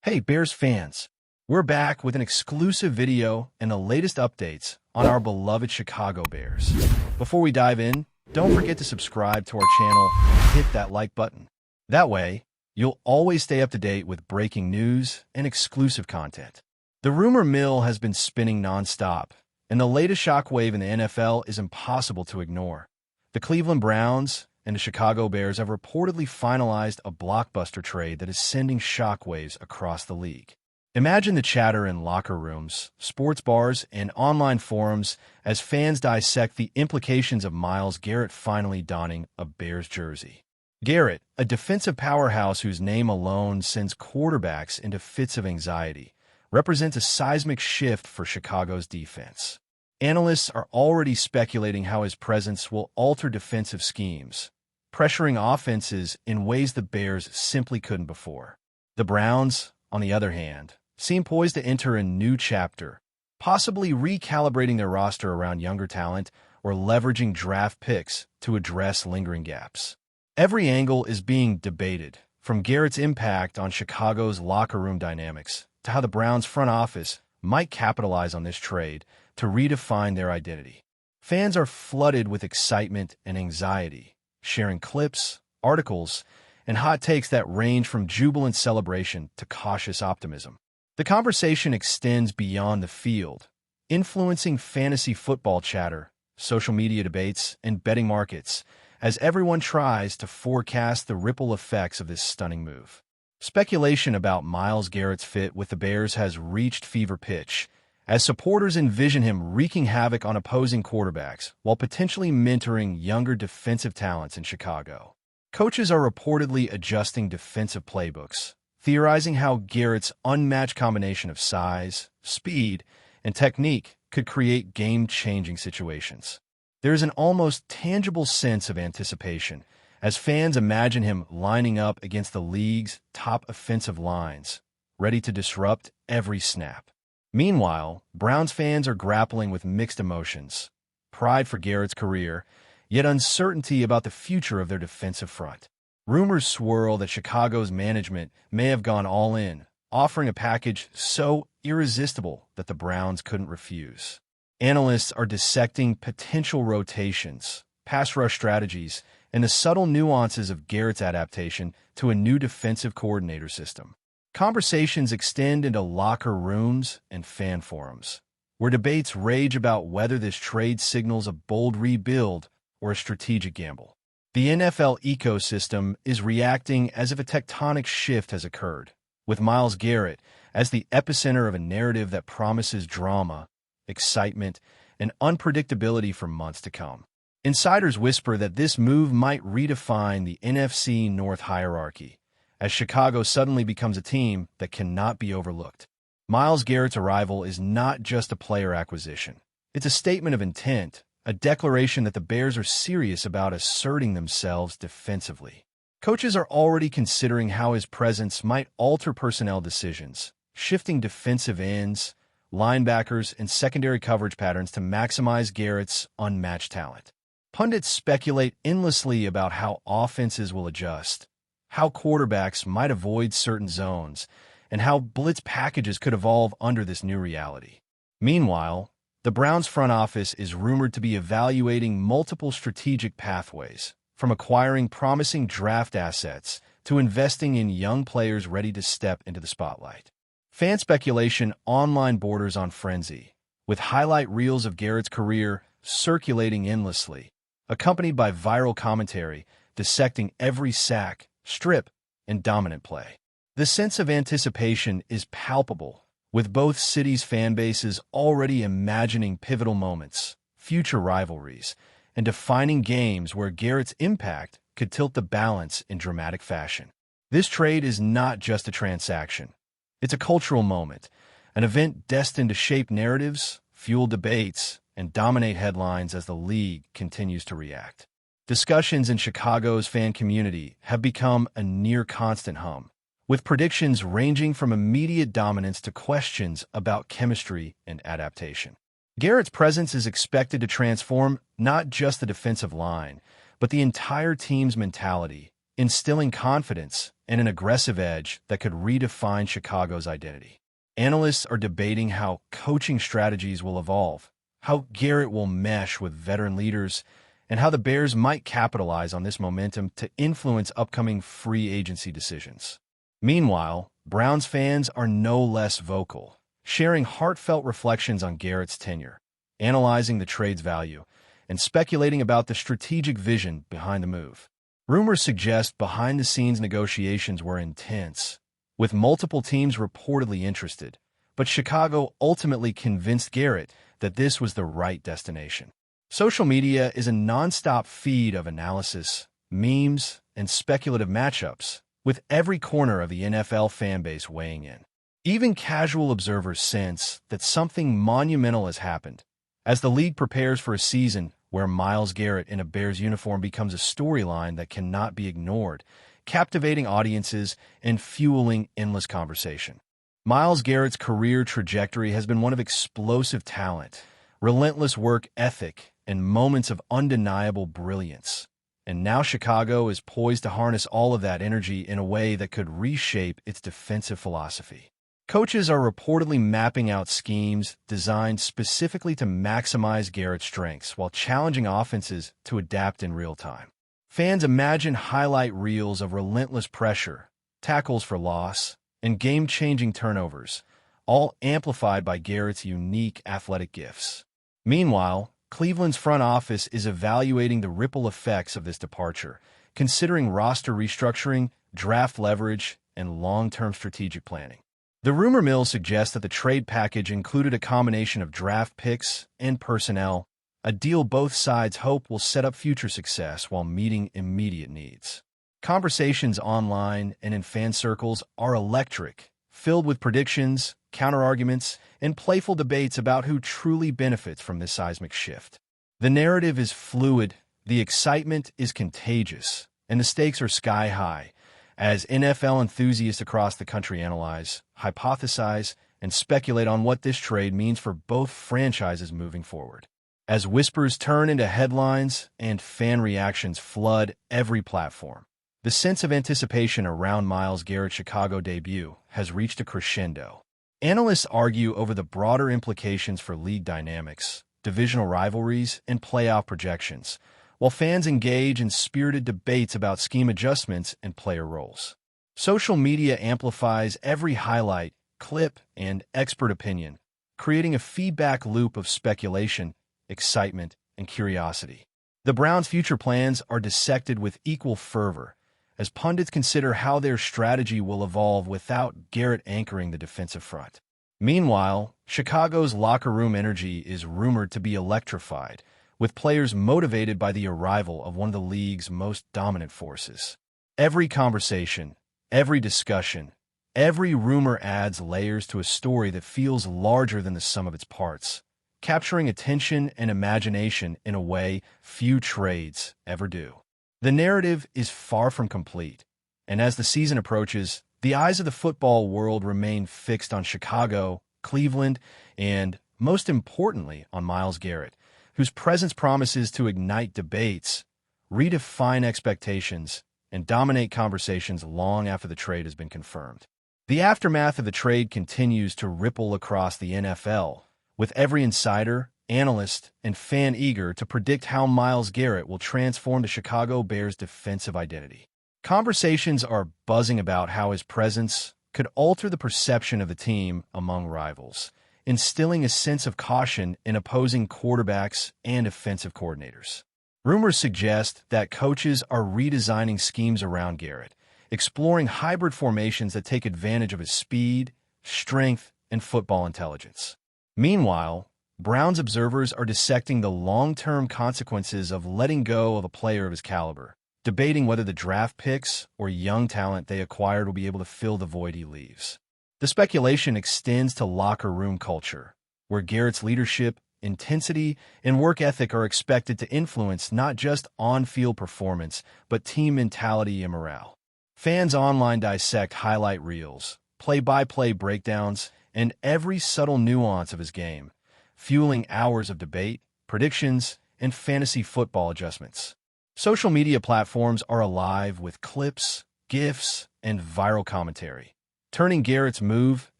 Hey Bears fans, we're back with an exclusive video and the latest updates on our beloved Chicago Bears. Before we dive in, don't forget to subscribe to our channel and hit that like button. That way, you'll always stay up to date with breaking news and exclusive content. The rumor mill has been spinning nonstop, and the latest shockwave in the NFL is impossible to ignore. The Cleveland Browns and the Chicago Bears have reportedly finalized a blockbuster trade that is sending shockwaves across the league. Imagine the chatter in locker rooms, sports bars, and online forums as fans dissect the implications of Myles Garrett finally donning a Bears jersey. Garrett, a defensive powerhouse whose name alone sends quarterbacks into fits of anxiety, represents a seismic shift for Chicago's defense. Analysts are already speculating how his presence will alter defensive schemes, pressuring offenses in ways the Bears simply couldn't before. The Browns, on the other hand, seem poised to enter a new chapter, possibly recalibrating their roster around younger talent or leveraging draft picks to address lingering gaps. Every angle is being debated, from Garrett's impact on Chicago's locker room dynamics to how the Browns' front office might capitalize on this trade to redefine their identity. Fans are flooded with excitement and anxiety, sharing clips, articles, and hot takes that range from jubilant celebration to cautious optimism. The conversation extends beyond the field, influencing fantasy football chatter, social media debates, and betting markets, as everyone tries to forecast the ripple effects of this stunning move. Speculation about Myles Garrett's fit with the Bears has reached fever pitch, as supporters envision him wreaking havoc on opposing quarterbacks while potentially mentoring younger defensive talents in Chicago. Coaches are reportedly adjusting defensive playbooks, theorizing how Garrett's unmatched combination of size, speed, and technique could create game-changing situations. There is an almost tangible sense of anticipation as fans imagine him lining up against the league's top offensive lines, ready to disrupt every snap. Meanwhile, Browns fans are grappling with mixed emotions, pride for Garrett's career, yet uncertainty about the future of their defensive front. Rumors swirl that Chicago's management may have gone all in, offering a package so irresistible that the Browns couldn't refuse. Analysts are dissecting potential rotations, pass rush strategies, and the subtle nuances of Garrett's adaptation to a new defensive coordinator system. Conversations extend into locker rooms and fan forums, where debates rage about whether this trade signals a bold rebuild or a strategic gamble. The NFL ecosystem is reacting as if a tectonic shift has occurred, with Myles Garrett as the epicenter of a narrative that promises drama, excitement, and unpredictability for months to come. Insiders whisper that this move might redefine the NFC North hierarchy, as Chicago suddenly becomes a team that cannot be overlooked. Myles Garrett's arrival is not just a player acquisition. It's a statement of intent, a declaration that the Bears are serious about asserting themselves defensively. Coaches are already considering how his presence might alter personnel decisions, shifting defensive ends, linebackers, and secondary coverage patterns to maximize Garrett's unmatched talent. Pundits speculate endlessly about how offenses will adjust, how quarterbacks might avoid certain zones, and how blitz packages could evolve under this new reality. Meanwhile, the Browns front office is rumored to be evaluating multiple strategic pathways, from acquiring promising draft assets to investing in young players ready to step into the spotlight. Fan speculation online borders on frenzy, with highlight reels of Garrett's career circulating endlessly, accompanied by viral commentary dissecting every sack, strip, and dominant play. The sense of anticipation is palpable, with both cities' fan bases already imagining pivotal moments, future rivalries, and defining games where Garrett's impact could tilt the balance in dramatic fashion. This trade is not just a transaction. It's a cultural moment, an event destined to shape narratives, fuel debates, and dominate headlines as the league continues to react. Discussions in Chicago's fan community have become a near-constant hum, with predictions ranging from immediate dominance to questions about chemistry and adaptation. Garrett's presence is expected to transform not just the defensive line, but the entire team's mentality, instilling confidence and an aggressive edge that could redefine Chicago's identity. Analysts are debating how coaching strategies will evolve, how Garrett will mesh with veteran leaders, and how the Bears might capitalize on this momentum to influence upcoming free agency decisions. Meanwhile, Browns fans are no less vocal, sharing heartfelt reflections on Garrett's tenure, analyzing the trade's value, and speculating about the strategic vision behind the move. Rumors suggest behind-the-scenes negotiations were intense, with multiple teams reportedly interested, but Chicago ultimately convinced Garrett that this was the right destination. Social media is a nonstop feed of analysis, memes, and speculative matchups, with every corner of the NFL fanbase weighing in. Even casual observers sense that something monumental has happened, as the league prepares for a season where Myles Garrett in a Bears uniform becomes a storyline that cannot be ignored, captivating audiences and fueling endless conversation. Myles Garrett's career trajectory has been one of explosive talent, relentless work ethic, and moments of undeniable brilliance. And now Chicago is poised to harness all of that energy in a way that could reshape its defensive philosophy. Coaches are reportedly mapping out schemes designed specifically to maximize Garrett's strengths while challenging offenses to adapt in real time. Fans imagine highlight reels of relentless pressure, tackles for loss, and game-changing turnovers, all amplified by Garrett's unique athletic gifts. Meanwhile, Cleveland's front office is evaluating the ripple effects of this departure, considering roster restructuring, draft leverage, and long-term strategic planning. The rumor mill suggests that the trade package included a combination of draft picks and personnel, a deal both sides hope will set up future success while meeting immediate needs. Conversations online and in fan circles are electric, filled with predictions, counterarguments, and playful debates about who truly benefits from this seismic shift. The narrative is fluid, the excitement is contagious, and the stakes are sky high, as NFL enthusiasts across the country analyze, hypothesize, and speculate on what this trade means for both franchises moving forward. As whispers turn into headlines and fan reactions flood every platform, the sense of anticipation around Myles Garrett's Chicago debut has reached a crescendo. Analysts argue over the broader implications for league dynamics, divisional rivalries, and playoff projections, while fans engage in spirited debates about scheme adjustments and player roles. Social media amplifies every highlight, clip, and expert opinion, creating a feedback loop of speculation, excitement, and curiosity. The Browns' future plans are dissected with equal fervor, as pundits consider how their strategy will evolve without Garrett anchoring the defensive front. Meanwhile, Chicago's locker room energy is rumored to be electrified, with players motivated by the arrival of one of the league's most dominant forces. Every conversation, every discussion, every rumor adds layers to a story that feels larger than the sum of its parts, capturing attention and imagination in a way few trades ever do. The narrative is far from complete, and as the season approaches, the eyes of the football world remain fixed on Chicago, Cleveland, and, most importantly, on Myles Garrett, whose presence promises to ignite debates, redefine expectations, and dominate conversations long after the trade has been confirmed. The aftermath of the trade continues to ripple across the NFL, with every insider, analyst, and fan eager to predict how Myles Garrett will transform the Chicago Bears' defensive identity. Conversations are buzzing about how his presence could alter the perception of the team among rivals, instilling a sense of caution in opposing quarterbacks and offensive coordinators. Rumors suggest that coaches are redesigning schemes around Garrett, exploring hybrid formations that take advantage of his speed, strength, and football intelligence. Meanwhile, Browns observers are dissecting the long-term consequences of letting go of a player of his caliber, debating whether the draft picks or young talent they acquired will be able to fill the void he leaves. The speculation extends to locker room culture, where Garrett's leadership, intensity, and work ethic are expected to influence not just on-field performance, but team mentality and morale. Fans online dissect highlight reels, play-by-play breakdowns, and every subtle nuance of his game, fueling hours of debate, predictions, and fantasy football adjustments. Social media platforms are alive with clips, GIFs, and viral commentary, turning Garrett's move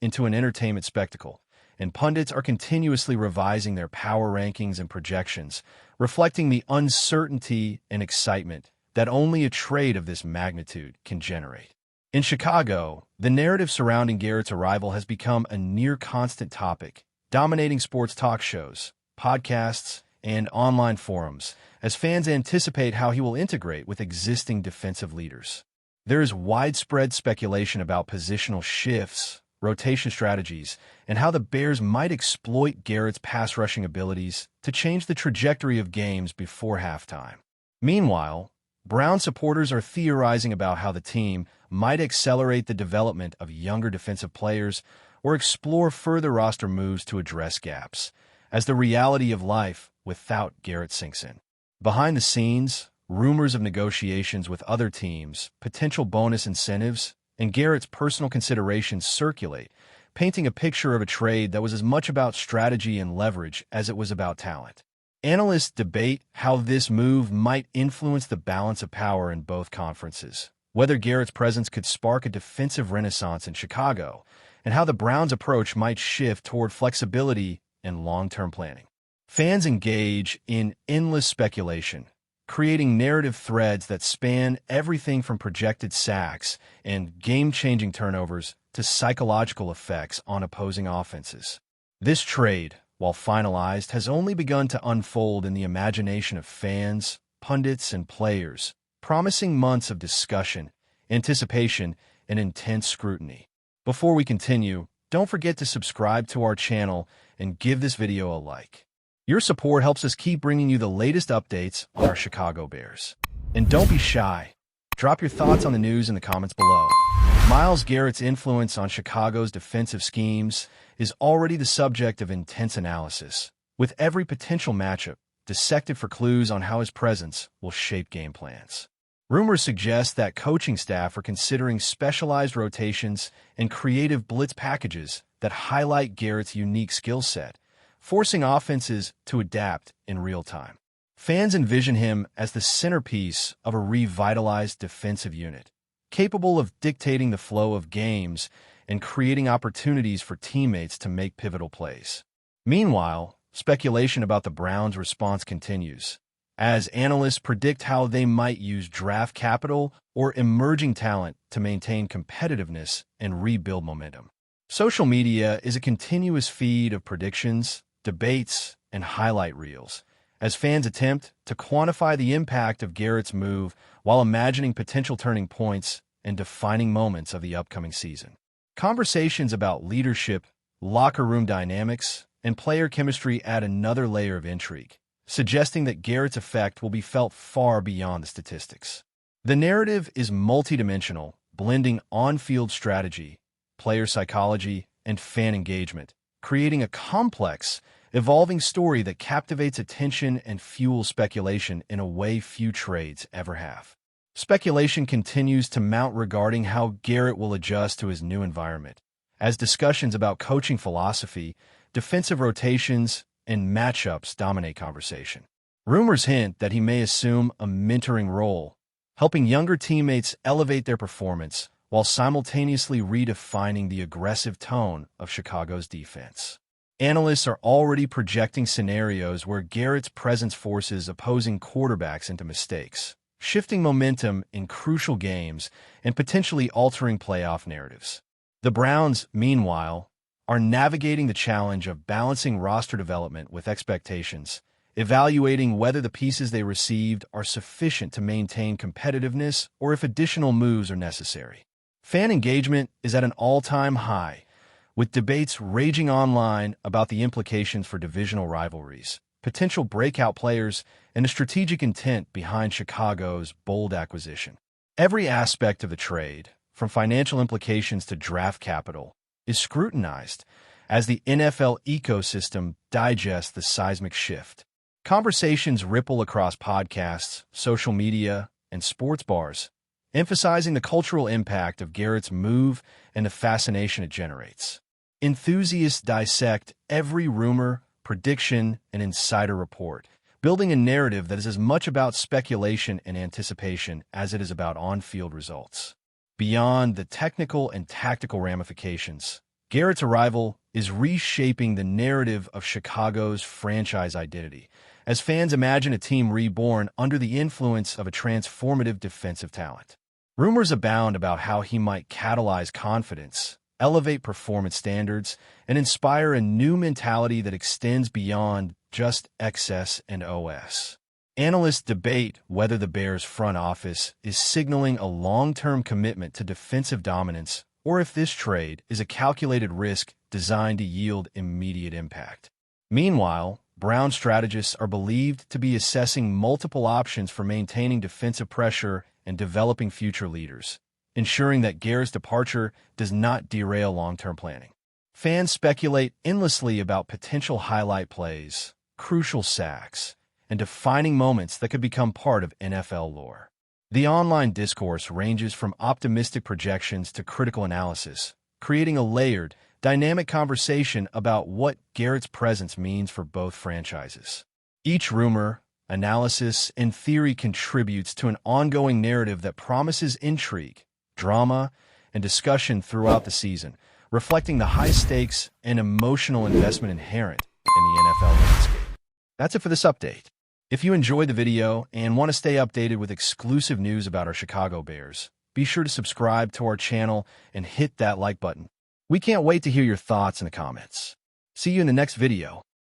into an entertainment spectacle, and pundits are continuously revising their power rankings and projections, reflecting the uncertainty and excitement that only a trade of this magnitude can generate. In Chicago, the narrative surrounding Garrett's arrival has become a near-constant topic, dominating sports talk shows, podcasts, and online forums, as fans anticipate how he will integrate with existing defensive leaders. There is widespread speculation about positional shifts, rotation strategies, and how the Bears might exploit Garrett's pass-rushing abilities to change the trajectory of games before halftime. Meanwhile, Brown supporters are theorizing about how the team might accelerate the development of younger defensive players or explore further roster moves to address gaps, as the reality of life without Garrett sinks in. Behind the scenes, rumors of negotiations with other teams, potential bonus incentives, and Garrett's personal considerations circulate, painting a picture of a trade that was as much about strategy and leverage as it was about talent. Analysts debate how this move might influence the balance of power in both conferences, whether Garrett's presence could spark a defensive renaissance in Chicago, and how the Browns' approach might shift toward flexibility and long-term planning. Fans engage in endless speculation, creating narrative threads that span everything from projected sacks and game-changing turnovers to psychological effects on opposing offenses. This trade, while finalized, has only begun to unfold in the imagination of fans, pundits, and players, promising months of discussion, anticipation, and intense scrutiny. Before we continue, don't forget to subscribe to our channel and give this video a like. Your support helps us keep bringing you the latest updates on our Chicago Bears. And don't be shy. Drop your thoughts on the news in the comments below. Myles Garrett's influence on Chicago's defensive schemes is already the subject of intense analysis, with every potential matchup dissected for clues on how his presence will shape game plans. Rumors suggest that coaching staff are considering specialized rotations and creative blitz packages that highlight Garrett's unique skill set, forcing offenses to adapt in real time. Fans envision him as the centerpiece of a revitalized defensive unit, capable of dictating the flow of games and creating opportunities for teammates to make pivotal plays. Meanwhile, speculation about the Browns' response continues, as analysts predict how they might use draft capital or emerging talent to maintain competitiveness and rebuild momentum. Social media is a continuous feed of predictions, debates, and highlight reels, as fans attempt to quantify the impact of Garrett's move while imagining potential turning points and defining moments of the upcoming season. Conversations about leadership, locker room dynamics, and player chemistry add another layer of intrigue, suggesting that Garrett's effect will be felt far beyond the statistics. The narrative is multidimensional, blending on-field strategy, player psychology, and fan engagement, creating a complex, evolving story that captivates attention and fuels speculation in a way few trades ever have. Speculation continues to mount regarding how Garrett will adjust to his new environment, as discussions about coaching philosophy, defensive rotations, and matchups dominate conversation. Rumors hint that he may assume a mentoring role, helping younger teammates elevate their performance while simultaneously redefining the aggressive tone of Chicago's defense. Analysts are already projecting scenarios where Garrett's presence forces opposing quarterbacks into mistakes, shifting momentum in crucial games and potentially altering playoff narratives. The Browns, meanwhile, are navigating the challenge of balancing roster development with expectations, evaluating whether the pieces they received are sufficient to maintain competitiveness or if additional moves are necessary. Fan engagement is at an all-time high, with debates raging online about the implications for divisional rivalries, potential breakout players, and the strategic intent behind Chicago's bold acquisition. Every aspect of the trade, from financial implications to draft capital, is scrutinized as the NFL ecosystem digests the seismic shift. Conversations ripple across podcasts, social media, and sports bars, emphasizing the cultural impact of Garrett's move and the fascination it generates. Enthusiasts dissect every rumor, prediction, and insider report, building a narrative that is as much about speculation and anticipation as it is about on-field results. Beyond the technical and tactical ramifications, Garrett's arrival is reshaping the narrative of Chicago's franchise identity, as fans imagine a team reborn under the influence of a transformative defensive talent. Rumors abound about how he might catalyze confidence, elevate performance standards, and inspire a new mentality that extends beyond just XS and OS. Analysts debate whether the Bears' front office is signaling a long-term commitment to defensive dominance or if this trade is a calculated risk designed to yield immediate impact. Meanwhile, Brown strategists are believed to be assessing multiple options for maintaining defensive pressure and developing future leaders, ensuring that Garrett's departure does not derail long-term planning. Fans speculate endlessly about potential highlight plays, crucial sacks, and defining moments that could become part of NFL lore. The online discourse ranges from optimistic projections to critical analysis, creating a layered, dynamic conversation about what Garrett's presence means for both franchises. Each rumor, analysis, and theory contributes to an ongoing narrative that promises intrigue, drama, and discussion throughout the season, reflecting the high stakes and emotional investment inherent in the NFL landscape. That's it for this update. If you enjoyed the video and want to stay updated with exclusive news about our Chicago Bears, be sure to subscribe to our channel and hit that like button. We can't wait to hear your thoughts in the comments. See you in the next video.